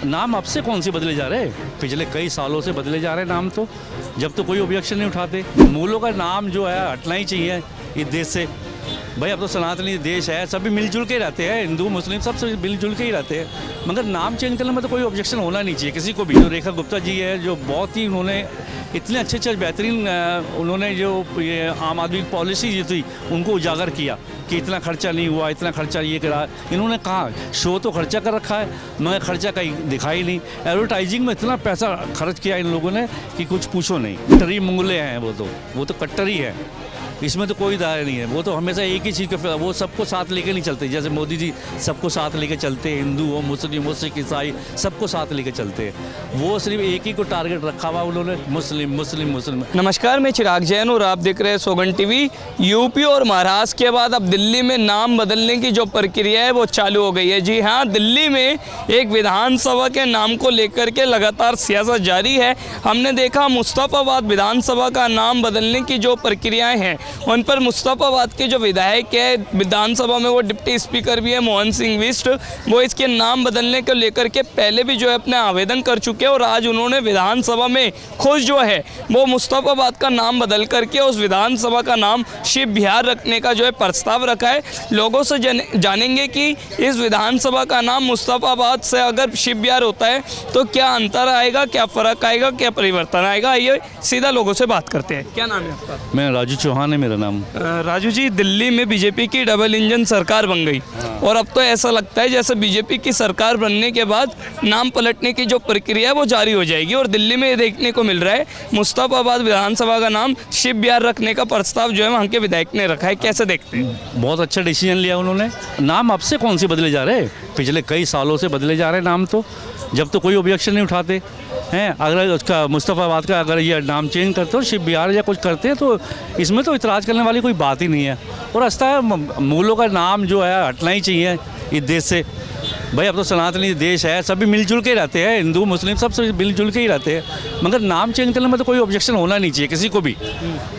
नाम अब से कौन से बदले जा रहे हैं, पिछले कई सालों से बदले जा रहे हैं नाम। तो जब तो कोई ऑब्जेक्शन नहीं उठाते। मूलों का नाम जो है हटना ही चाहिए इस देश से। भाई अब तो सनातनी देश है, सभी मिलजुल के ही रहते हैं, हिंदू मुस्लिम सब मिलजुल के ही रहते हैं, मगर नाम चेंज करने में तो कोई ऑब्जेक्शन होना नहीं चाहिए किसी को भी। जो रेखा गुप्ता जी है, जो बहुत ही उन्होंने इतने अच्छे बेहतरीन उन्होंने जो ये आम आदमी की पॉलिसी जो थी उनको उजागर किया कि इतना खर्चा नहीं हुआ, इतना खर्चा ये करा। इन्होंने कहा शो तो खर्चा कर रखा है मगर खर्चा कहीं दिखाई नहीं। एडवर्टाइजिंग में इतना पैसा खर्च किया इन लोगों ने कि कुछ पूछो नहीं। कट्टरी मंगले हैं वो तो कट्टर ही है, इसमें तो कोई दायरा नहीं है। वो तो हमेशा एक ही चीज़ का, वो सबको साथ लेके नहीं चलते। जैसे मोदी जी सबको साथ लेके चलते हैं, हिंदू हो मुस्लिम हो सिख ईसाई सबको साथ लेके चलते हैं। वो सिर्फ एक ही को टारगेट रखा हुआ उन्होंने, मुस्लिम मुस्लिम मुस्लिम। नमस्कार, मैं चिराग जैन और आप देख रहे हैं सोगन टीवी। यूपी और महाराष्ट्र के बाद अब दिल्ली में नाम बदलने की जो प्रक्रिया है वो चालू हो गई है। जी हाँ, दिल्ली में एक विधानसभा के नाम को लेकर के लगातार सियासत जारी है। हमने देखा मुस्तफ़ाबाद विधानसभा का नाम बदलने की जो प्रक्रियाएं हैं उन पर मुस्तफ़ाबाद के जो विधायक है विधानसभा में, वो डिप्टी स्पीकर भी है मोहन सिंह बिष्ट, वो इसके नाम बदलने को लेकर के पहले भी जो है अपने आवेदन कर चुके हैं और आज उन्होंने विधानसभा में खुद जो है वो मुस्तफ़ाबाद का नाम बदल करके उस विधानसभा का नाम शिव बिहार रखने का जो है प्रस्ताव रखा है। लोगों से जानेंगे कि इस विधानसभा का नाम मुस्तफ़ाबाद से अगर शिव बिहार होता है तो क्या अंतर आएगा, क्या फ़र्क आएगा, क्या परिवर्तन आएगा। आइए सीधा लोगों से बात करते हैं। क्या नाम है आपका? मैं राजू चौहान है मेरा नाम। राजू जी, दिल्ली में बीजेपी की डबल इंजन सरकार बन गई और अब तो ऐसा लगता है जैसे बीजेपी की सरकार बनने के बाद नाम पलटने की जो प्रक्रिया है वो जारी हो जाएगी और दिल्ली में ये देखने को मिल रहा है मुस्तफ़ाबाद विधानसभा का नाम शिव बिहार रखने का प्रस्ताव जो है वहाँ के विधायक ने रखा है। कैसे देखते हैं? बहुत अच्छा डिसीजन लिया उन्होंने। नाम अब से कौन से बदले जा रहे हैं, पिछले कई सालों से बदले जा रहे हैं नाम। तो जब तो कोई ऑब्जेक्शन नहीं उठाते हैं। अगर उसका मुस्तफ़ाबाद का अगर ये नाम चेंज करते हो शिव बिहार या कुछ करते हैं तो इसमें तो इतराज़ करने वाली कोई बात ही नहीं है। और रास्ता है मूलों का नाम जो है हटना ही चाहिए इस देश से। भाई अब तो सनातनी देश है, सभी मिलजुल के ही रहते हैं, हिंदू मुस्लिम सब मिलजुल के ही रहते हैं, मगर नाम चेंज करने में तो कोई ऑब्जेक्शन होना नहीं चाहिए किसी को भी।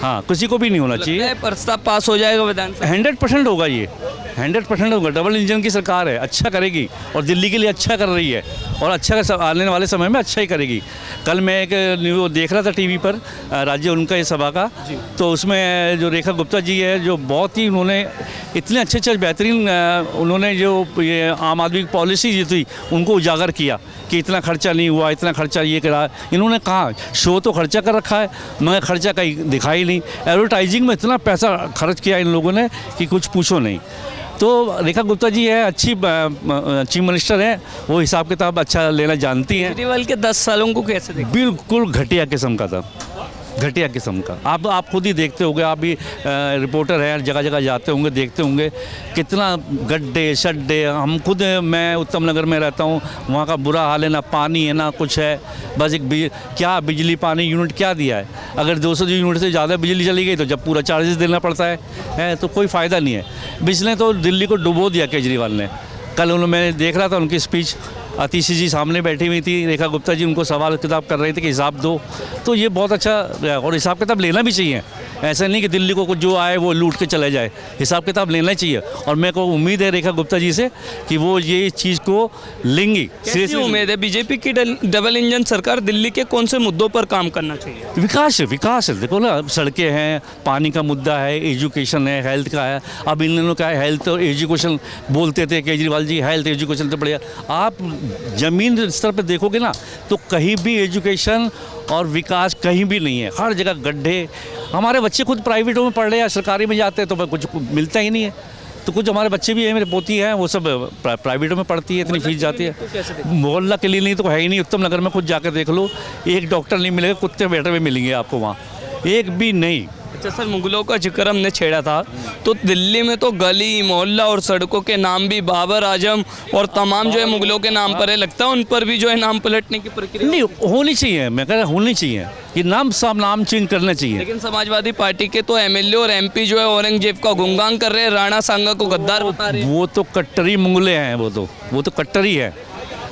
हाँ, किसी को भी नहीं होना चाहिए। प्रस्ताव पास हो जाएगा विधानसभा? 100% होगा, ये 100% होगा। डबल इंजन की सरकार है, अच्छा करेगी और दिल्ली के लिए अच्छा कर रही है और अच्छा आने वाले समय में अच्छा ही करेगी। कल मैं एक न्यूज़ देख रहा था टीवी पर, राज्य उनका ये सभा का, तो उसमें जो रेखा गुप्ता जी है, जो बहुत ही उन्होंने इतने अच्छे बेहतरीन उन्होंने जो ये आम आदमी की पॉलिसी जो थी उनको उजागर किया कि इतना खर्चा नहीं हुआ, इतना खर्चा ये करा। इन्होंने कहा शो तो खर्चा कर रखा है मगर खर्चा कहीं दिखाई नहीं। एडवर्टाइजिंग में इतना पैसा खर्च किया इन लोगों ने कि कुछ पूछो नहीं। तो रेखा गुप्ता जी है, अच्छी चीफ मिनिस्टर है, वो हिसाब किताब अच्छा लेना जानती हैं। केजरीवाल के 10 सालों को कैसे देखते? बिल्कुल घटिया किस्म का था, घटिया किस्म का। आप खुद ही देखते होंगे, आप भी रिपोर्टर हैं, जगह जगह जाते होंगे, देखते होंगे कितना गड्ढे शड्डे। हम खुद, मैं उत्तम नगर में रहता हूँ, वहाँ का बुरा हाल है, ना पानी है ना कुछ है। बस एक क्या बिजली पानी यूनिट क्या दिया है। अगर 200 यूनिट से ज़्यादा बिजली चली गई तो जब पूरा चार्जेस देना पड़ता है तो कोई फ़ायदा नहीं है। बिजली तो दिल्ली को डुबो दिया केजरीवाल ने। कल मैं देख रहा था उनकी स्पीच, आतिशी जी सामने बैठी हुई थी, रेखा गुप्ता जी उनको सवाल किताब कर रहे थे कि हिसाब दो। तो ये बहुत अच्छा, और हिसाब किताब लेना भी चाहिए। ऐसा नहीं कि दिल्ली को जो आए वो लूट के चले जाए, हिसाब किताब लेना चाहिए। और मेरे को उम्मीद है रेखा गुप्ता जी से कि वो ये चीज़ को लेंगी। कैसी उम्मीद है? बीजेपी की डबल इंजन सरकार दिल्ली के कौन से मुद्दों पर काम करना चाहिए? विकास है। देखो ना, सड़कें हैं, पानी का मुद्दा है, एजुकेशन है, हेल्थ का है। अब इन लोगों का है हेल्थ और एजुकेशन, बोलते थे केजरीवाल जी हेल्थ एजुकेशन तो बढ़िया। आप ज़मीन स्तर पर देखोगे ना तो कहीं भी एजुकेशन और विकास कहीं भी नहीं है, हर जगह गड्ढे। हमारे बच्चे खुद प्राइवेटों में पढ़ रहे हैं, सरकारी में जाते हैं तो कुछ मिलता ही नहीं है। तो कुछ हमारे बच्चे भी हैं, मेरे पोती हैं, वो सब प्राइवेटों में पढ़ती है, इतनी फीस जाती है। मोहल्ला क्लिनिक तो है ही नहीं, उत्तम नगर में खुद जाकर देख लो, एक डॉक्टर नहीं मिलेगा, कुत्ते बैठे हुए मिलेंगे आपको वहाँ, एक भी नहीं। अच्छा सर, मुगलों का जिक्र हमने छेड़ा था, तो दिल्ली में तो गली मोहल्ला और सड़कों के नाम भी बाबर आजम और तमाम जो है मुगलों के नाम पर है। लगता है उन पर भी जो है नाम पलटने की प्रक्रिया नहीं होनी चाहिए। मैं कह रहा होनी चाहिए, ये नाम चेंज करना चाहिए। लेकिन समाजवादी पार्टी के तो एमएलए और एमपी जो है औरंगजेब का गुणगान कर रहे हैं, राणा सांगा को गद्दार बता रहे हैं। वो तो कट्टरी मंगले हैं, वो तो कट्टरी है।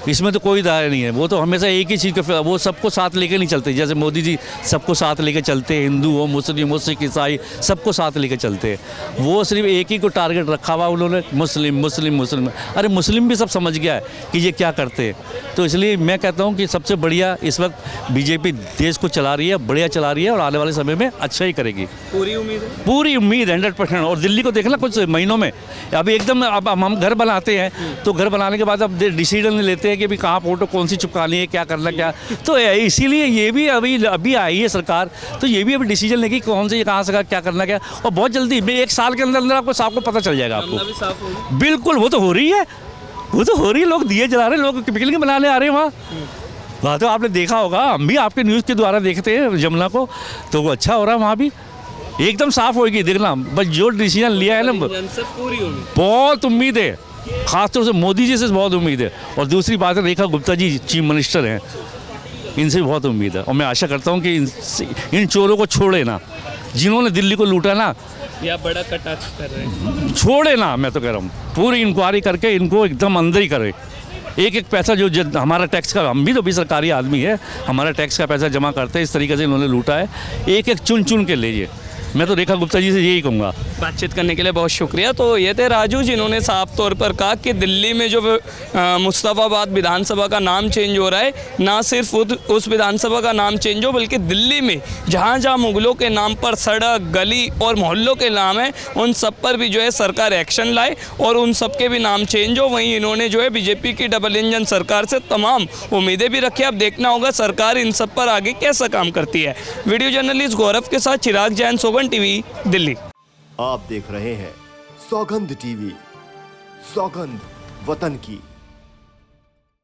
इसमें तो कोई दायरा नहीं है। वो तो हमेशा एक ही चीज़ का, वो सबको साथ लेके नहीं चलते। जैसे मोदी जी सबको साथ लेके चलते हैं, हिंदू हो, मुस्लिम हो, सिख, ईसाई, सबको साथ लेके चलते हैं। वो सिर्फ एक ही को टारगेट रखा हुआ उन्होंने, मुस्लिम मुस्लिम मुस्लिम। अरे मुस्लिम भी सब समझ गया है कि ये क्या करते हैं। तो इसलिए मैं कहता हूँ कि सबसे बढ़िया इस वक्त बीजेपी देश को चला रही है, बढ़िया चला रही है और आने वाले समय में अच्छा ही करेगी। पूरी उम्मीद है? पूरी उम्मीद 100%। और दिल्ली को देखना कुछ महीनों में, अभी एकदम अब हम घर बनाते हैं तो घर बनाने के बाद अब डिसीजन लेते हैं कि अभी कहाँ फोटो कौन सी चिपकानी है, क्या करना क्या। तो इसीलिए ये भी अभी आई है सरकार, तो ये भी अभी डिसीजन लेगी कौन से कहाँ से क्या करना क्या। और बहुत जल्दी 1 साल के अंदर अंदर आपको पता चल जाएगा आपको। बिल्कुल, वो तो हो रही है, वो तो हो रही है। लोग दिए जला रहे हैं, लोग पिकनिक मनाने आ रहे हैं वहाँ तो आपने देखा होगा, हम भी आपके न्यूज़ के द्वारा देखते हैं यमुना को, तो वो अच्छा हो रहा है वहाँ भी, एकदम साफ होगी। देखना बस जो डिसीजन लिया है ना, पूरी उम्मीद, बहुत उम्मीद है, खासतौर से मोदी जी से बहुत उम्मीद है। और दूसरी बात है, रेखा गुप्ता जी चीफ मिनिस्टर हैं, इनसे भी बहुत उम्मीद है। और मैं आशा करता हूँ कि इन चोरों को छोड़े ना, जिन्होंने दिल्ली को लूटा ना, या बड़ा कटाक्ष कर रहे हैं, छोड़े ना। मैं तो कह रहा हूँ पूरी इंक्वायरी करके इनको एकदम अंदर ही करे। एक एक पैसा जो हमारा टैक्स का, हम भी तो भी सरकारी आदमी है, हमारा टैक्स का पैसा जमा करते हैं, इस तरीके से इन्होंने लूटा है। एक एक चुन चुन के लीजिए। मैं तो रेखा गुप्ता जी से यही कहूँगा। बातचीत करने के लिए बहुत शुक्रिया। तो ये थे राजू, जिन्होंने साफ तौर पर कहा कि दिल्ली में जो मुस्तफ़ाबाद विधानसभा का नाम चेंज हो रहा है, ना सिर्फ उस विधानसभा का नाम चेंज हो, बल्कि दिल्ली में जहाँ जहाँ मुगलों के नाम पर सड़क, गली और मोहल्लों के नाम है, उन सब पर भी जो है सरकार एक्शन लाए और उन सब के भी नाम चेंज हो। वहीं इन्होंने जो है बीजेपी की डबल इंजन सरकार से तमाम उम्मीदें भी रखी। अब देखना होगा सरकार इन सब पर आगे कैसा काम करती है। वीडियो जर्नलिस्ट गौरव के साथ चिराग जैन, सौगंध टीवी, दिल्ली। आप देख रहे हैं सौगंध टीवी, सौगंध वतन की।